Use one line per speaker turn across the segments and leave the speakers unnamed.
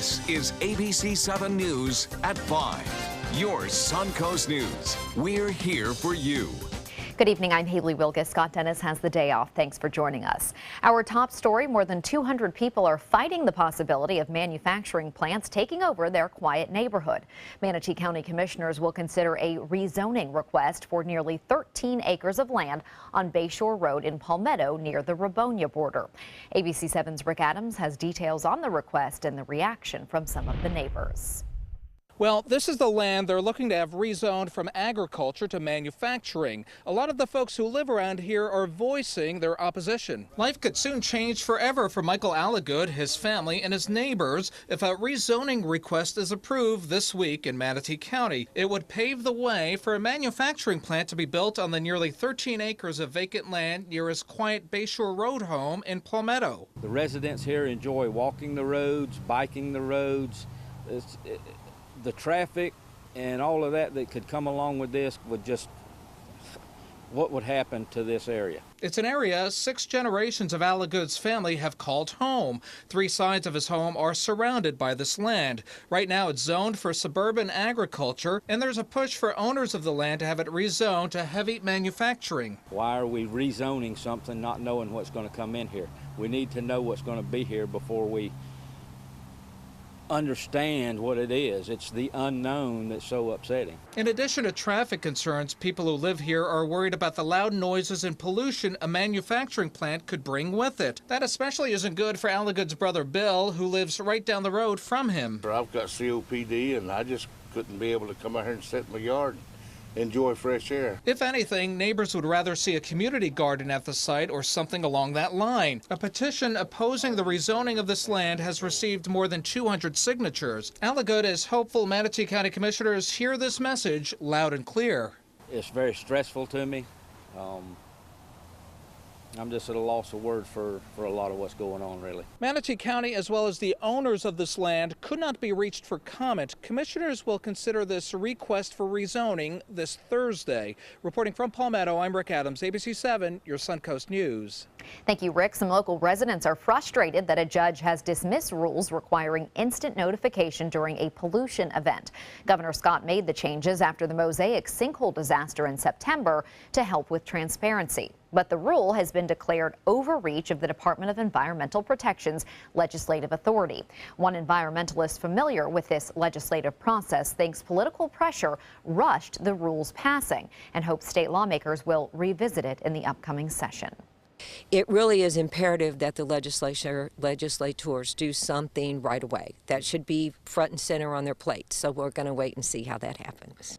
This is ABC7 News at 5. Your Suncoast News. We're here for you.
Good evening, I'm Haley Wilgus. Scott Dennis has the day off. Thanks for joining us. Our top story, more than 200 people are fighting the possibility of manufacturing plants taking over their quiet neighborhood. Manatee County commissioners will consider a rezoning request for nearly 13 acres of land on Bayshore Road in Palmetto near the Rabonia border. ABC7's Rick Adams has details on the request and the reaction from some of the neighbors.
Well, this is the land they're looking to have rezoned from agriculture to manufacturing. A lot of the folks who live around here are voicing their opposition. Life could soon change forever for Michael Allagood, his family, and his neighbors if a rezoning request is approved this week in Manatee County. It would pave the way for a manufacturing plant to be built on the nearly 13 acres of vacant land near his quiet Bayshore Road home in Palmetto.
The residents here enjoy walking the roads, biking the roads. The traffic and all of that could come along with this would just, what would happen to this area?
It's an area 6 generations of Allagood's family have called home. 3 sides of his home are surrounded by this land. Right now it's zoned for suburban agriculture, and there's a push for owners of the land to have it rezoned to heavy manufacturing.
Why are we rezoning something not knowing what's going to come in here? We need to know what's going to be here before we understand what it is. It's the unknown that's so upsetting.
In addition to traffic concerns, people who live here are worried about the loud noises and pollution a manufacturing plant could bring with it. That especially isn't good for Allagood's brother Bill, who lives right down the road from him.
I've got COPD and I just couldn't be able to come out here and sit in my yard and enjoy fresh air.
If anything, neighbors would rather see a community garden at the site or something along that line. A petition opposing the rezoning of this land has received more than 200 signatures. Allagood is hopeful Manatee County commissioners hear this message loud and clear.
It's very stressful to me. I'm just at a loss of words for a lot of what's going on, really.
Manatee County, as well as the owners of this land, could not be reached for comment. Commissioners will consider this request for rezoning this Thursday. Reporting from Palmetto, I'm Rick Adams, ABC7, your Suncoast News.
Thank you, Rick. Some local residents are frustrated that a judge has dismissed rules requiring instant notification during a pollution event. Governor Scott made the changes after the Mosaic sinkhole disaster in September to help with transparency. But the rule has been declared overreach of the Department of Environmental Protection's legislative authority. One environmentalist familiar with this legislative process thinks political pressure rushed the rule's passing and hopes state lawmakers will revisit it in the upcoming session.
It really is imperative that the legislators do something right away. That should be front and center on their plate. So we're going to wait and see how that happens.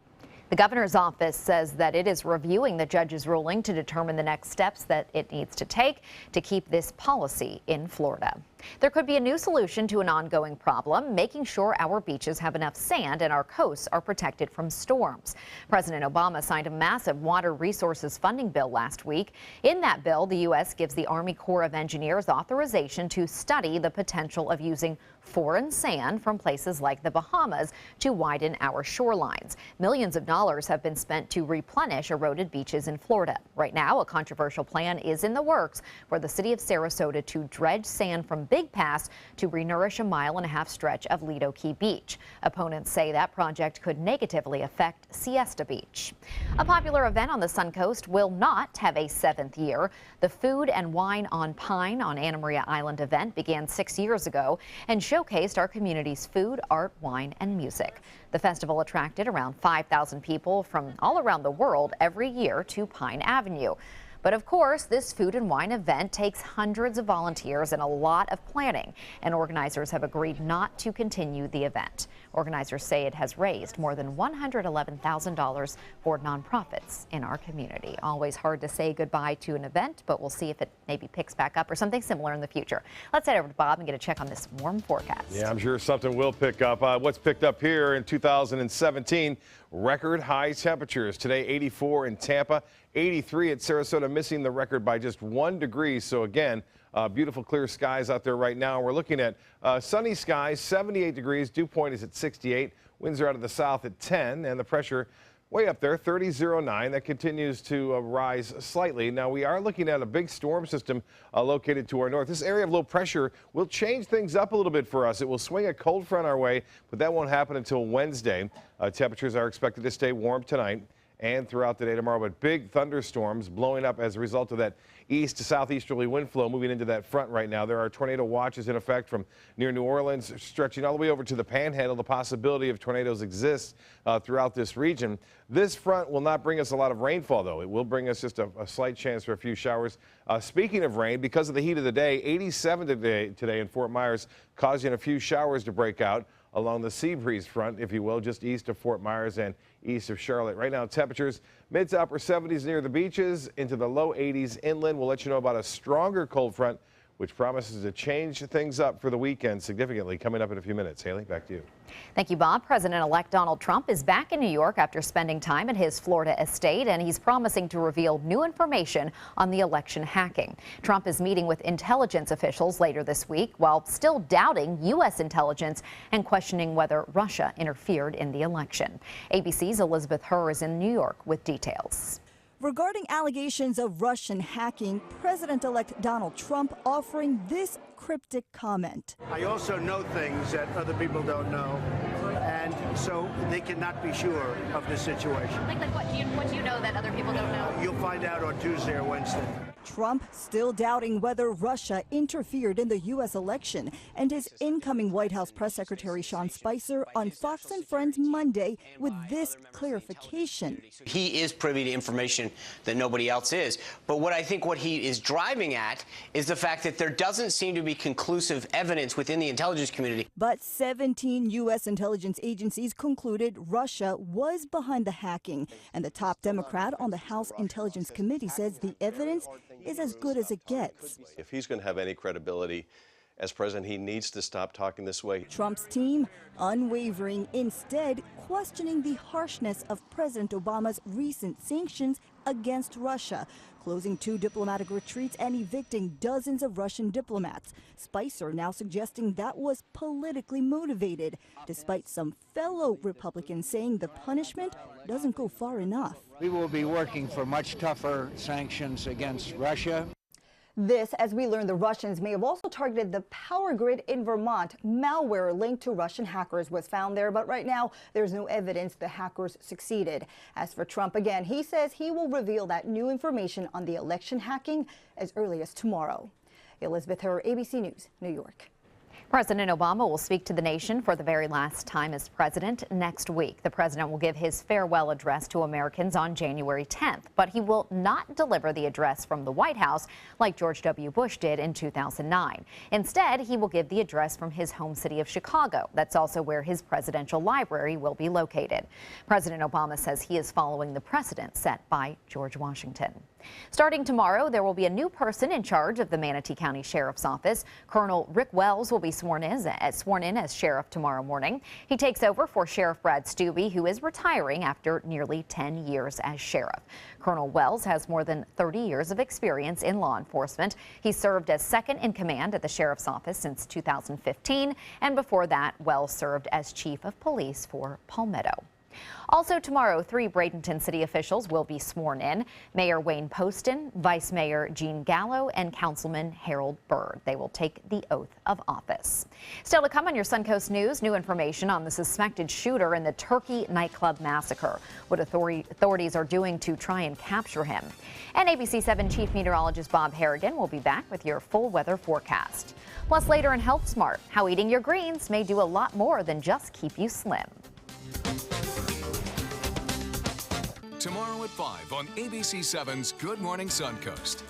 The governor's office says that it is reviewing the judge's ruling to determine the next steps that it needs to take to keep this policy in Florida. There could be a new solution to an ongoing problem, making sure our beaches have enough sand and our coasts are protected from storms. President Obama signed a massive water resources funding bill last week. In that bill, the U.S. gives the Army Corps of Engineers authorization to study the potential of using foreign sand from places like the Bahamas to widen our shorelines. Millions of dollars have been spent to replenish eroded beaches in Florida. Right now, a controversial plan is in the works for the city of Sarasota to dredge sand from Big Pass to renourish a 1.5 mile stretch of Lido Key Beach. Opponents say that project could negatively affect Siesta Beach. A popular event on the Suncoast will not have a 7th year. The Food and Wine on Pine on Anna Maria Island event began 6 years ago and showcased our community's food, art, wine, and music. The festival attracted around 5,000 people from all around the world every year to Pine Avenue. But of course, this food and wine event takes hundreds of volunteers and a lot of planning, and organizers have agreed not to continue the event. Organizers say it has raised more than $111,000 for nonprofits in our community. Always hard to say goodbye to an event, but we'll see if it maybe picks back up or something similar in the future. Let's head over to Bob and get a check on this warm forecast.
Yeah, I'm sure something will pick up. What's picked up here in 2017, record high temperatures. Today, 84 in Tampa, 83 at Sarasota, missing the record by just 1 degree. So again, beautiful clear skies out there right now. We're looking at sunny skies, 78 degrees. Dew point is at 68. Winds are out of the south at 10, and the pressure Way up there, 3009. That continues to rise slightly. Now, we are looking at a big storm system located to our north. This area of low pressure will change things up a little bit for us. It will swing a cold front our way, but that won't happen until Wednesday. Temperatures are expected to stay warm tonight and throughout the day tomorrow, but big thunderstorms blowing up as a result of that east to southeasterly wind flow moving into that front right now. There are tornado watches in effect from near New Orleans, stretching all the way over to the Panhandle. The possibility of tornadoes exists throughout this region. This front will not bring us a lot of rainfall, though. It will bring us just a slight chance for a few showers. Speaking of rain, because of the heat of the day, 87 today in Fort Myers, causing a few showers to break out along the sea breeze front, if you will, just east of Fort Myers and east of Charlotte. Right now, temperatures mid to upper 70s near the beaches, into the low 80s inland. We'll let you know about a stronger cold front, which promises to change things up for the weekend significantly, coming up in a few minutes. Haley, back to you.
Thank you, Bob. President-elect Donald Trump is back in New York after spending time at his Florida estate, and he's promising to reveal new information on the election hacking. Trump is meeting with intelligence officials later this week while still doubting U.S. intelligence and questioning whether Russia interfered in the election. ABC's Elizabeth Herr is in New York with details.
Regarding allegations of Russian hacking, President-elect Donald Trump offering this cryptic comment.
I also know things that other people don't know, and so they cannot be sure of the situation.
Like what do you know that other people don't know?
You'll find out on Tuesday or Wednesday.
Trump still doubting whether Russia interfered in the U.S. election, and his incoming White House press secretary Sean Spicer on Fox and Friends Monday with this clarification.
He is privy to information that nobody else is. But what I think what he is driving at is the fact that there doesn't seem to be conclusive evidence within the intelligence community.
But 17 U.S. intelligence agencies concluded Russia was behind the hacking, and the top Democrat on the House Intelligence Committee says the evidence is as good as it gets.
If he's going to have any credibility as president, he needs to stop talking this way.
Trump's team unwavering, instead questioning the harshness of President Obama's recent sanctions against Russia, closing 2 diplomatic retreats and evicting dozens of Russian diplomats. Spicer now suggesting that was politically motivated, despite some fellow Republicans saying the punishment doesn't go far enough.
We will be working for much tougher sanctions against Russia.
This, as we learned, the Russians may have also targeted the power grid in Vermont. Malware linked to Russian hackers was found there, but right now there's no evidence the hackers succeeded. As for Trump, again, he says he will reveal that new information on the election hacking as early as tomorrow. Elizabeth Herr, ABC News, New York.
President Obama will speak to the nation for the very last time as president next week. The president will give his farewell address to Americans on January 10th, but he will not deliver the address from the White House like George W. Bush did in 2009. Instead, he will give the address from his home city of Chicago. That's also where his presidential library will be located. President Obama says he is following the precedent set by George Washington. Starting tomorrow, there will be a new person in charge of the Manatee County Sheriff's Office. Colonel Rick Wells will be sworn in as sheriff tomorrow morning. He takes over for Sheriff Brad Stubbe, who is retiring after nearly 10 years as sheriff. Colonel Wells has more than 30 years of experience in law enforcement. He served as second in command at the Sheriff's Office since 2015, and before that, Wells served as chief of police for Palmetto. Also tomorrow, 3 Bradenton city officials will be sworn in. Mayor Wayne Poston, Vice Mayor Jean Gallo, and Councilman Harold Byrd. They will take the oath of office. Still to come on your Suncoast News, new information on the suspected shooter in the Turkey nightclub massacre, what authorities are doing to try and capture him. And ABC7 Chief Meteorologist Bob Harrigan will be back with your full weather forecast. Plus later in Health Smart, how eating your greens may do a lot more than just keep you slim.
Tomorrow at 5 on ABC7's Good Morning Suncoast.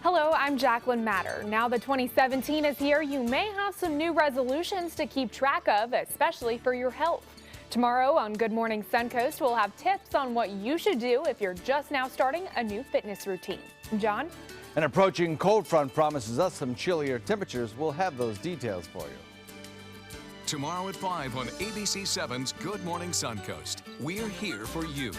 Hello, I'm Jacqueline Matter. Now that 2017 is here, you may have some new resolutions to keep track of, especially for your health. Tomorrow on Good Morning Suncoast, we'll have tips on what you should do if you're just now starting a new fitness routine. John?
An approaching cold front promises us some chillier temperatures. We'll have those details for you.
Tomorrow at 5 on ABC7's Good Morning Suncoast. We're here for you.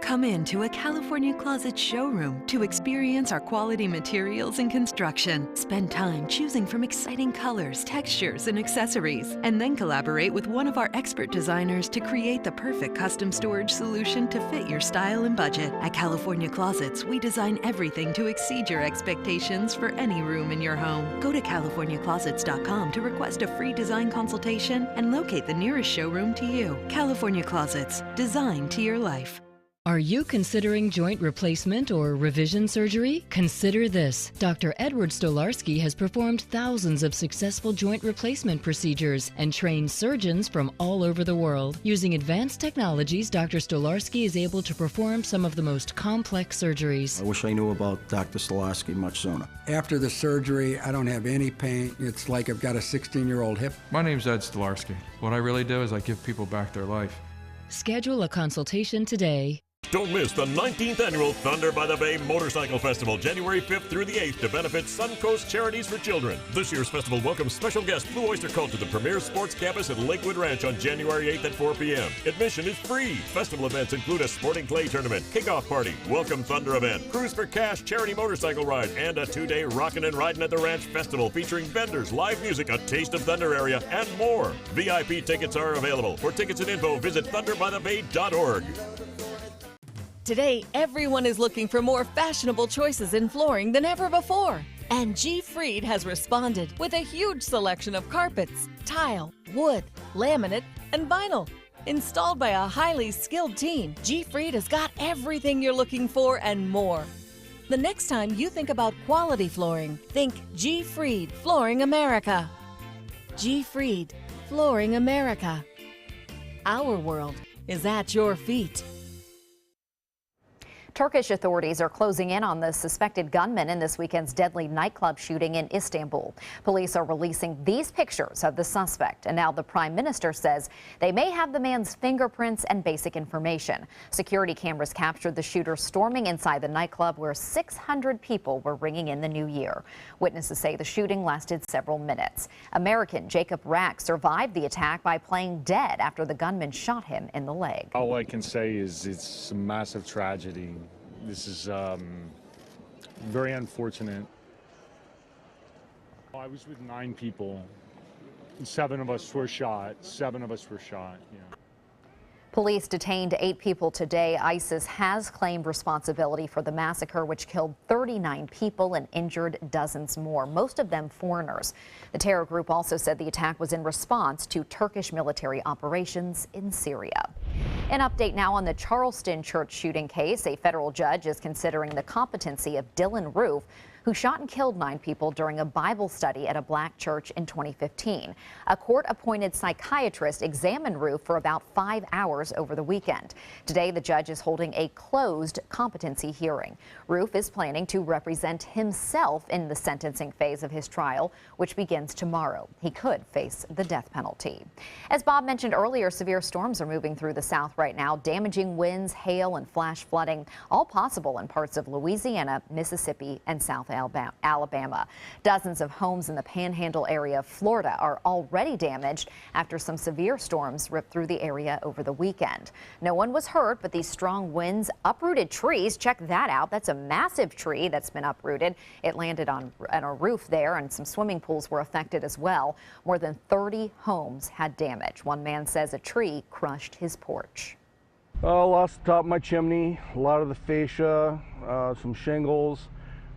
Come into a California Closet showroom to experience our quality materials and construction. Spend time choosing from exciting colors, textures, and accessories, and then collaborate with one of our expert designers to create the perfect custom storage solution to fit your style and budget. At California Closets, we design everything to exceed your expectations for any room in your home. Go to CaliforniaClosets.com to request a free design consultation and locate the nearest showroom to you. California Closets, designed to your life.
Are you considering joint replacement or revision surgery? Consider this. Dr. Edward Stolarski has performed thousands of successful joint replacement procedures and trained surgeons from all over the world. Using advanced technologies, Dr. Stolarski is able to perform some of the most complex surgeries.
I wish I knew about Dr. Stolarski much sooner.
After the surgery, I don't have any pain. It's like I've got a 16-year-old hip.
My name's Ed Stolarski. What I really do is I give people back their life.
Schedule a consultation today.
Don't miss the 19th annual Thunder by the Bay Motorcycle Festival, January 5th through the 8th, to benefit Suncoast Charities for Children. This year's festival welcomes special guest Blue Oyster Cult to the premier sports campus at Lakewood Ranch on January 8th at 4 p.m. Admission is free. Festival events include a sporting clay tournament, kickoff party, welcome Thunder event, Cruise for Cash charity motorcycle ride, and a 2-day Rockin' and Ridin' at the Ranch festival featuring vendors, live music, a taste of Thunder area, and more. VIP tickets are available. For tickets and info, visit thunderbythebay.org.
Today, everyone is looking for more fashionable choices in flooring than ever before. And G. Fried has responded with a huge selection of carpets, tile, wood, laminate, and vinyl. Installed by a highly skilled team, G. Fried has got everything you're looking for and more. The next time you think about quality flooring, think G. Fried Flooring America. G. Fried Flooring America. Our world is at your feet.
Turkish authorities are closing in on the suspected gunman in this weekend's deadly nightclub shooting in Istanbul. Police are releasing these pictures of the suspect, and now the Prime Minister says they may have the man's fingerprints and basic information. Security cameras captured the shooter storming inside the nightclub where 600 people were ringing in the new year. Witnesses say the shooting lasted several minutes. American Jacob Rack survived the attack by playing dead after the gunman shot him in the leg.
All I can say is it's a massive tragedy. This is very unfortunate. I was with 9 people. 7 of us were shot. Yeah.
Police detained 8 people today. ISIS has claimed responsibility for the massacre, which killed 39 people and injured dozens more, most of them foreigners. The terror group also said the attack was in response to Turkish military operations in Syria. An update now on the Charleston church shooting case. A federal judge is considering the competency of Dylan Roof, who shot and killed 9 people during a Bible study at a black church in 2015. A court-appointed psychiatrist examined Roof for about 5 hours over the weekend. Today, the judge is holding a closed competency hearing. Roof is planning to represent himself in the sentencing phase of his trial, which begins tomorrow. He could face the death penalty. As Bob mentioned earlier, severe storms are moving through the south right now, damaging winds, hail, and flash flooding, all possible in parts of Louisiana, Mississippi, and South Alabama. Dozens of homes in the Panhandle area of Florida are already damaged after some severe storms ripped through the area over the weekend. No one was hurt, but these strong winds uprooted trees. Check that out. That's a massive tree that's been uprooted. It landed on a roof there, and some swimming pools were affected as well. More than 30 homes had damage. One man says a tree crushed his porch.
I lost the top of my chimney, a lot of the fascia, some shingles.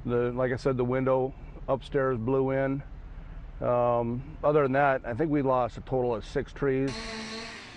Like I said, the window upstairs blew in. Other than that, I think we lost a total of 6 trees.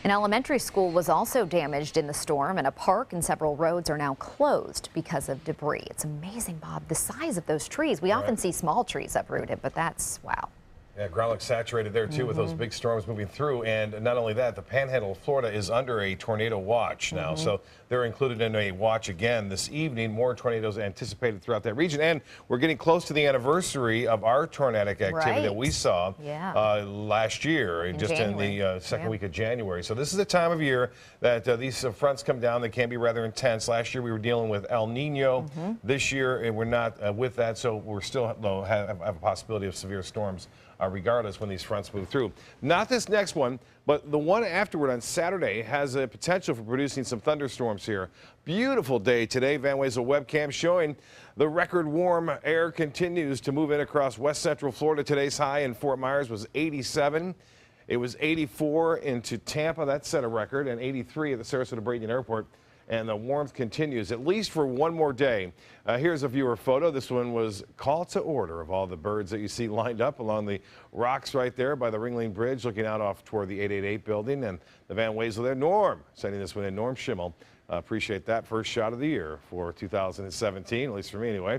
An elementary school was also damaged in the storm, and a park and several roads are now closed because of debris. It's amazing, Bob, the size of those trees. We often see small trees uprooted, but that's, wow.
Yeah, ground looks saturated there too with those big storms moving through, and not only that, the Panhandle of Florida is under a tornado watch now, so they're included in a watch again this evening. More tornadoes anticipated throughout that region, and we're getting close to the anniversary of our tornadic activity that we saw last year, in the second week of January. So this is the time of year that these fronts come down. They can be rather intense. Last year we were dealing with El Nino. This year we're not with that, so we're still have a possibility of severe storms regardless when these fronts move through. Not this next one, but the one afterward on Saturday has a potential for producing some thunderstorms here. Beautiful day today. Van Wezel webcam showing the record warm air continues to move in across west central Florida. Today's high in Fort Myers was 87. It was 84 into Tampa. That set a record, and 83 at the Sarasota Brayton Airport. And the warmth continues at least for one more day. Here's a viewer photo. This one was call to order of all the birds that you see lined up along the rocks right there by the Ringling Bridge, looking out off toward the 888 building and the Van Wezel there. Norm sending this one in. Norm Schimmel. Appreciate that. First shot of the year for 2017, at least for me anyway.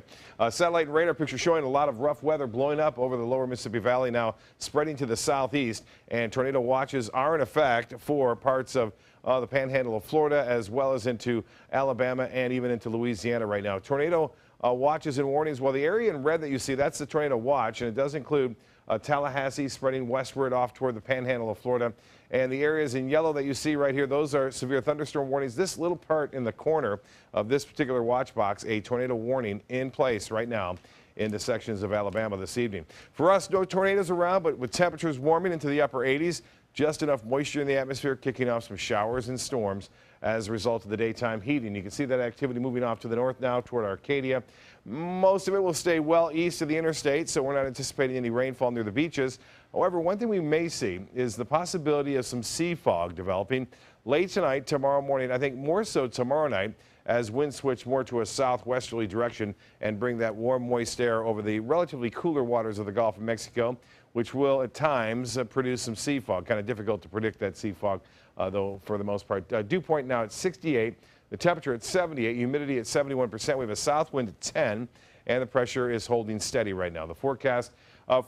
Satellite and radar picture showing a lot of rough weather blowing up over the lower Mississippi Valley, now spreading to the southeast, and tornado watches are in effect for parts of the panhandle of Florida as well as into Alabama and even into Louisiana right now. Tornado watches and warnings. Well, the area in red that you see, that's the tornado watch, and it does include Tallahassee spreading westward off toward the panhandle of Florida. And the areas in yellow that you see right here, those are severe thunderstorm warnings. This little part in the corner of this particular watch box, a tornado warning in place right now into sections of Alabama this evening. For us, no tornadoes around, but with temperatures warming into the upper 80s, just enough moisture in the atmosphere, kicking off some showers and storms as a result of the daytime heating. You can see that activity moving off to the north now toward Arcadia. Most of it will stay well east of the interstate, so we're not anticipating any rainfall near the beaches. However, one thing we may see is the possibility of some sea fog developing late tonight, tomorrow morning. I think more so tomorrow night as winds switch more to a southwesterly direction and bring that warm, moist air over the relatively cooler waters of the Gulf of Mexico, which will at times produce some sea fog. Kind of difficult to predict that sea fog, though, for the most part. Dew point now at 68, the temperature at 78, humidity at 71%. We have a south wind at 10, and the pressure is holding steady right now. The forecast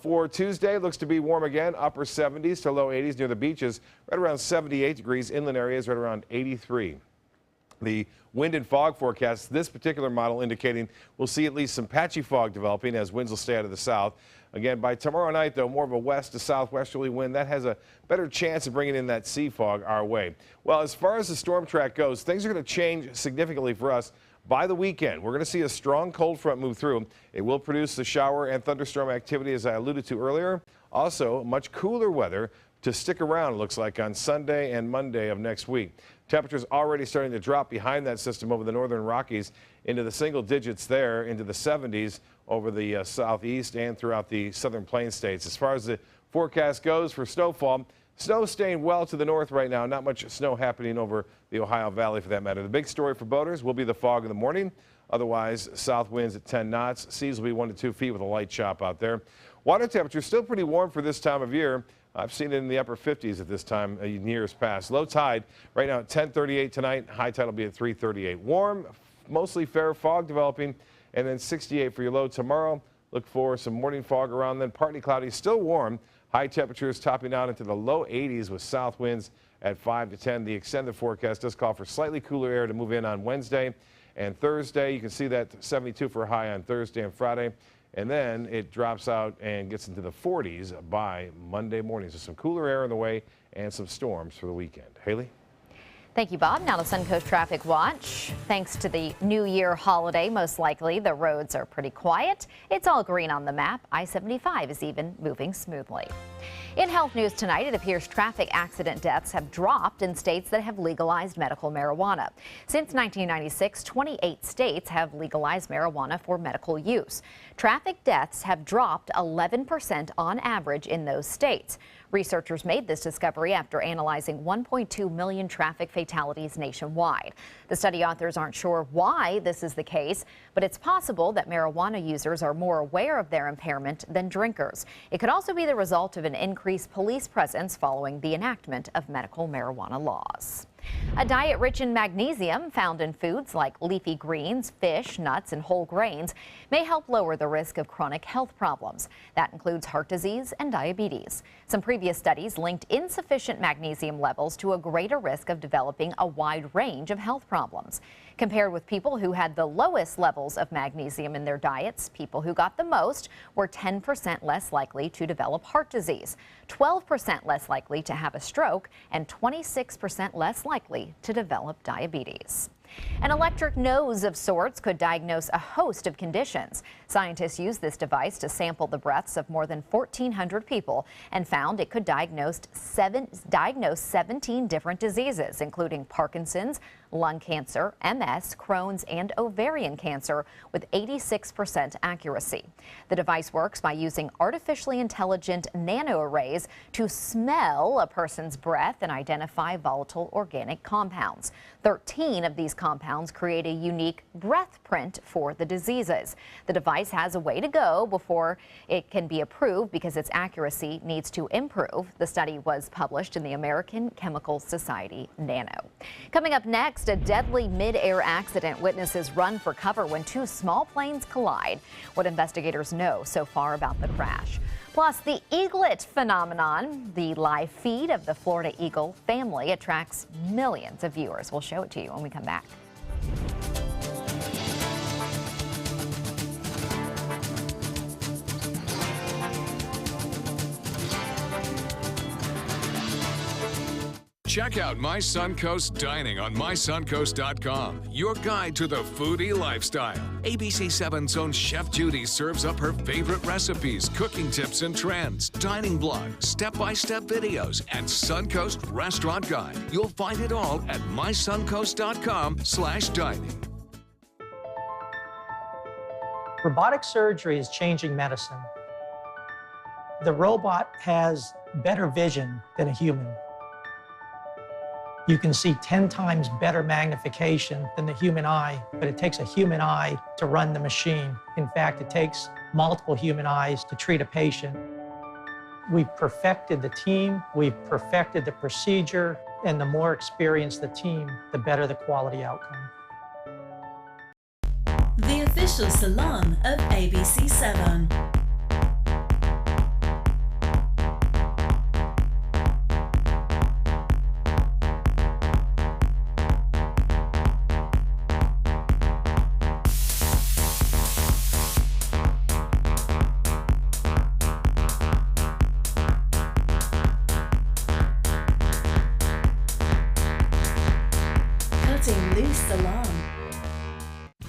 for Tuesday looks to be warm again, upper 70s to low 80s near the beaches, right around 78 degrees, inland areas right around 83. The wind and fog forecast, this particular model indicating we'll see at least some patchy fog developing as winds will stay out of the south. Again, by tomorrow night, though, more of a west to southwesterly wind. That has a better chance of bringing in that sea fog our way. Well, as far as the storm track goes, things are going to change significantly for us by the weekend. We're going to see a strong cold front move through. It will produce the shower and thunderstorm activity, as I alluded to earlier. Also, much cooler weather to stick around, looks like, on Sunday and Monday of next week. Temperatures already starting to drop behind that system over the northern Rockies into the single digits there, into the 70s over the southeast and throughout the southern plains states. As far as the forecast goes for snowfall, snow staying well to the north right now. Not much snow happening over the Ohio Valley for that matter. The big story for boaters will be the fog in the morning. Otherwise, south winds at 10 knots. Seas will be 1 to 2 feet with a light chop out there. Water temperature still pretty warm for this time of year. I've seen it in the upper 50s at this time in years past. Low tide right now at 10:38 tonight. High tide will be at 3:38. Warm, mostly fair, fog developing, and then 68 for your low tomorrow. Look for some morning fog around then. Partly cloudy, still warm. High temperatures topping out into the low 80s with south winds at 5 to 10. The extended forecast does call for slightly cooler air to move in on Wednesday and Thursday. You can see that 72 for a high on Thursday and Friday. And then it drops out and gets into the 40s by Monday morning. So some cooler air in the way and some storms for the weekend. Haley?
Thank you, Bob. Now the Suncoast Traffic Watch. Thanks to the New Year holiday, most likely the roads are pretty quiet. It's all green on the map. I-75 is even moving smoothly. In health news tonight, it appears traffic accident deaths have dropped in states that have legalized medical marijuana. Since 1996, 28 states have legalized marijuana for medical use. Traffic deaths have dropped 11% on average in those states. Researchers made this discovery after analyzing 1.2 million traffic fatalities nationwide. The study authors aren't sure why this is the case, but it's possible that marijuana users are more aware of their impairment than drinkers. It could also be the result of an increased police presence following the enactment of medical marijuana laws. A diet rich in magnesium found in foods like leafy greens, fish, nuts, and whole grains may help lower the risk of chronic health problems. That includes heart disease and diabetes. Some previous studies linked insufficient magnesium levels to a greater risk of developing a wide range of health problems. Compared with people who had the lowest levels of magnesium in their diets, people who got the most were 10% less likely to develop heart disease, 12% less likely to have a stroke, and 26% less likely to develop diabetes. An electric nose of sorts could diagnose a host of conditions. Scientists used this device to sample the breaths of more than 1,400 people and found it could diagnose 17 different diseases, including Parkinson's, lung cancer, MS, Crohn's, and ovarian cancer with 86% accuracy. The device works by using artificially intelligent nanoarrays to smell a person's breath and identify volatile organic compounds. 13 of these compounds create a unique breath print for the diseases. The device has a way to go before it can be approved because its accuracy needs to improve. The study was published in the American Chemical Society Nano. Coming up next, a deadly mid-air accident. Witnesses run for cover when two small planes collide. What investigators know so far about the crash. Plus, the eaglet phenomenon, the live feed of the Florida eagle family, attracts millions of viewers. We'll show it to you when we come back.
Check out My Suncoast Dining on mysuncoast.com, your guide to the foodie lifestyle. ABC7's own Chef Judy serves up her favorite recipes, cooking tips and trends, dining blogs, step-by-step videos, and Suncoast Restaurant Guide. You'll find it all at mysuncoast.com/dining.
Robotic surgery is changing medicine. The robot has better vision than a human. You can see 10 times better magnification than the human eye, but it takes a human eye to run the machine. In fact, it takes multiple human eyes to treat a patient. We've perfected the team, we've perfected the procedure, and the more experienced the team, the better the quality outcome.
The official salon of ABC7.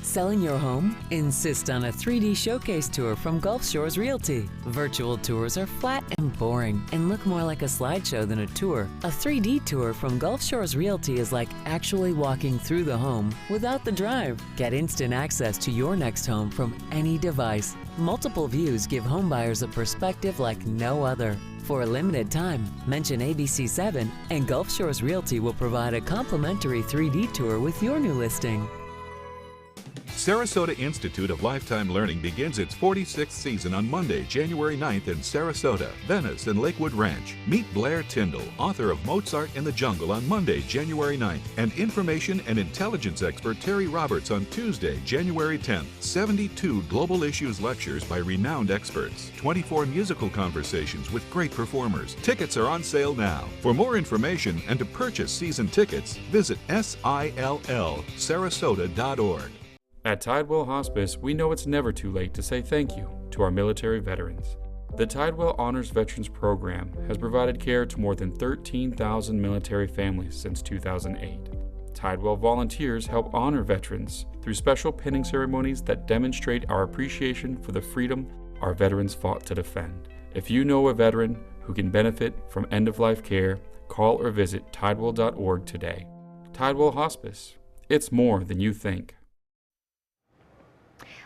Selling your home? Insist on a 3D showcase tour from Gulf Shores Realty. Virtual tours are flat and boring and look more like a slideshow than a tour. A 3D tour from Gulf Shores Realty is like actually walking through the home without the drive. Get instant access to your next home from any device. Multiple views give homebuyers a perspective like no other. For a limited time, mention ABC7 and Gulf Shores Realty will provide a complimentary 3D tour with your new listing.
Sarasota Institute of Lifetime Learning begins its 46th season on Monday, January 9th in Sarasota, Venice, and Lakewood Ranch. Meet Blair, Tindall, author of Mozart in the Jungle, on Monday, January 9th, and information and intelligence expert Terry Roberts on Tuesday, January 10th. 72 global issues lectures by renowned experts. 24 musical conversations with great performers. Tickets are on sale now. For more information and to purchase season tickets, visit SILLSarasota.org.
At Tidewell Hospice, we know it's never too late to say thank you to our military veterans. The Tidewell Honors Veterans Program has provided care to more than 13,000 military families since 2008. Tidewell volunteers help honor veterans through special pinning ceremonies that demonstrate our appreciation for the freedom our veterans fought to defend. If you know a veteran who can benefit from end-of-life care, call or visit tidewell.org today. Tidewell Hospice. It's more than you think.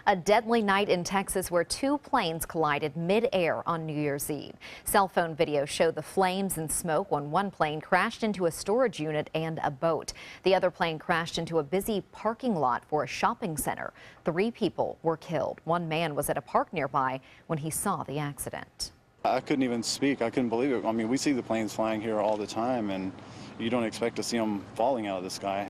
A deadly night in Texas where two planes collided mid-air on New Year's Eve. Cell phone videos show the flames and smoke when one plane crashed into a storage unit and a boat. The other plane crashed into a busy parking lot for a shopping center. 3 people were killed. One man was at a park nearby when he saw the accident.
I couldn't even speak. I couldn't believe it. I mean, we see the planes flying here all the time, and you don't expect to see them falling out of the sky.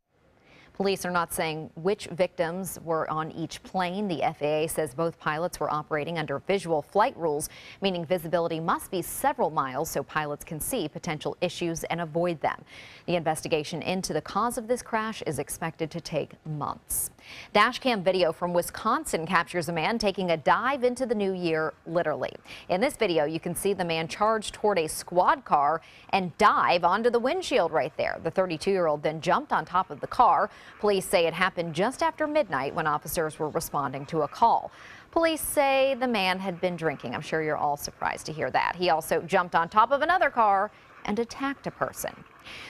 Police are not saying which victims were on each plane. The FAA says both pilots were operating under visual flight rules, meaning visibility must be several miles so pilots can see potential issues and avoid them. The investigation into the cause of this crash is expected to take months. Dashcam video from Wisconsin captures a man taking a dive into the new year, literally. In this video, you can see the man charge toward a squad car and dive onto the windshield right there. The 32-year-old then jumped on top of the car. Police say it happened just after midnight when officers were responding to a call. Police say the man had been drinking. I'm sure you're all surprised to hear that. He also jumped on top of another car and attacked a person.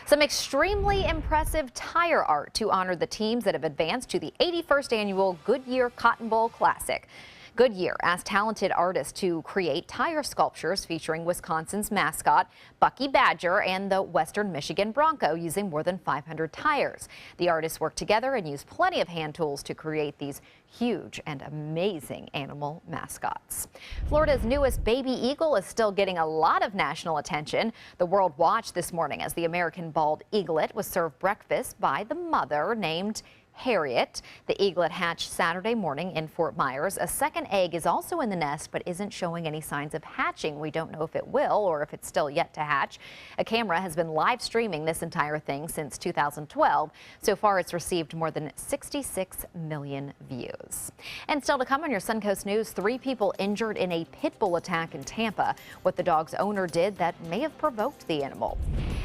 Some extremely impressive tire art to honor the teams that have advanced to the 81st annual Goodyear Cotton Bowl Classic. Goodyear asked talented artists to create tire sculptures featuring Wisconsin's mascot, Bucky Badger, and the Western Michigan Bronco using more than 500 tires. The artists worked together and used plenty of hand tools to create these huge and amazing animal mascots. Florida's newest baby eagle is still getting a lot of national attention. The world watched this morning as the American bald eaglet was served breakfast by the mother named Harriet. The eaglet hatched Saturday morning in Fort Myers. A second egg is also in the nest but isn't showing any signs of hatching. We don't know if it will or if it's still yet to hatch. A camera has been live streaming this entire thing since 2012. So far it's received more than 66 million views. And still to come on your Suncoast News, 3 people injured in a pit bull attack in Tampa. What the dog's owner did that may have provoked the animal.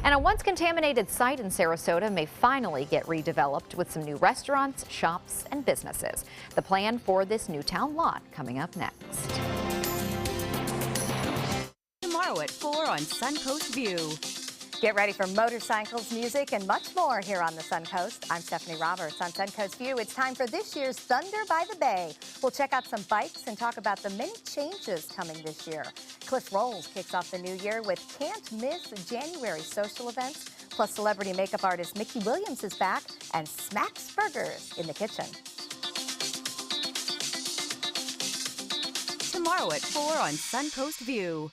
And a once contaminated site in Sarasota may finally get redeveloped with some new restaurants, shops, and businesses. The plan for this new town lot coming up next.
Tomorrow at 4 on Suncoast View.
Get ready for motorcycles, music, and much more here on the Suncoast. I'm Stephanie Roberts on Suncoast View. It's time for this year's Thunder by the Bay. We'll check out some bikes and talk about the many changes coming this year. Cliff Rolls kicks off the new year with can't miss January social events. Plus, celebrity makeup artist Mickey Williams is back and Smacks Burgers in the kitchen.
Tomorrow at 4 on Suncoast View.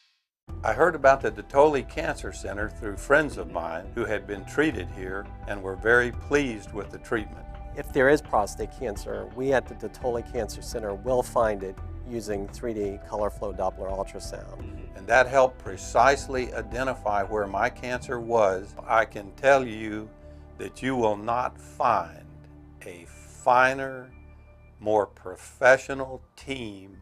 I heard about the Tindall Cancer Center through friends of mine who had been treated here and were very pleased with the treatment.
If there is prostate cancer, we at the Tindall Cancer Center will find it using 3D color flow Doppler ultrasound.
And that helped precisely identify where my cancer was. I can tell you that you will not find a finer, more professional team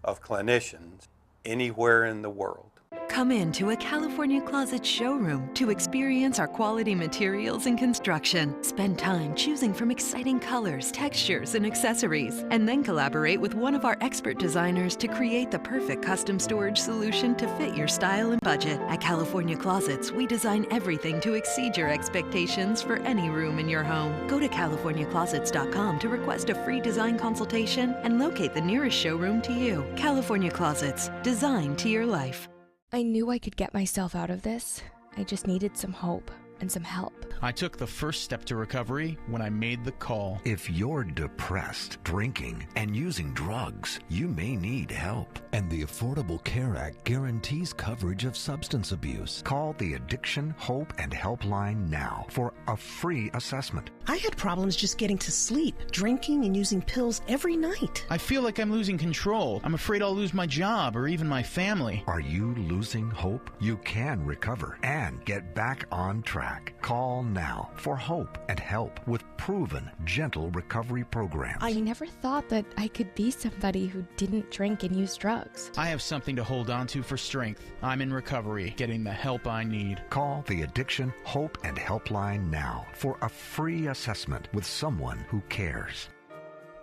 of clinicians anywhere in the world.
Come into a California Closet showroom to experience our quality materials and construction. Spend time choosing from exciting colors, textures, and accessories, and then collaborate with one of our expert designers to create the perfect custom storage solution to fit your style and budget. At California Closets, we design everything to exceed your expectations for any room in your home. Go to CaliforniaClosets.com to request a free design consultation and locate the nearest showroom to you. California Closets, designed to your life.
I knew I could get myself out of this. I just needed some hope and some help.
I took the first step to recovery when I made the call.
If you're depressed, drinking, and using drugs, you may need help. And the Affordable Care Act guarantees coverage of substance abuse. Call the Addiction, Hope, and Helpline now for a free assessment.
I had problems just getting to sleep, drinking and using pills every night.
I feel like I'm losing control. I'm afraid I'll lose my job or even my family.
Are you losing hope? You can recover and get back on track. Call now for hope and help with proven, gentle recovery programs.
I never thought that I could be somebody who didn't drink and use drugs.
I have something to hold on to for strength. I'm in recovery, getting the help I need.
Call the Addiction, Hope, and Helpline now for a free assessment with someone who cares.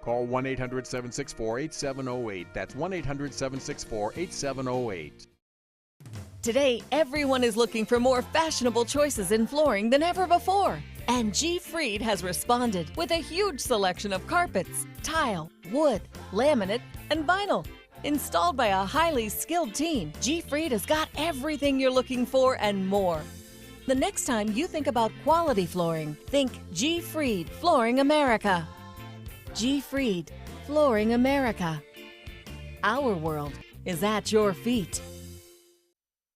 Call 1-800-764-8708. That's 1-800-764-8708.
Today, everyone is looking for more fashionable choices in flooring than ever before. And G. Fried has responded with a huge selection of carpets, tile, wood, laminate, and vinyl. Installed by a highly skilled team, G. Fried has got everything you're looking for and more. The next time you think about quality flooring, think G. Fried Flooring America. G. Fried Flooring America. Our world is at your feet.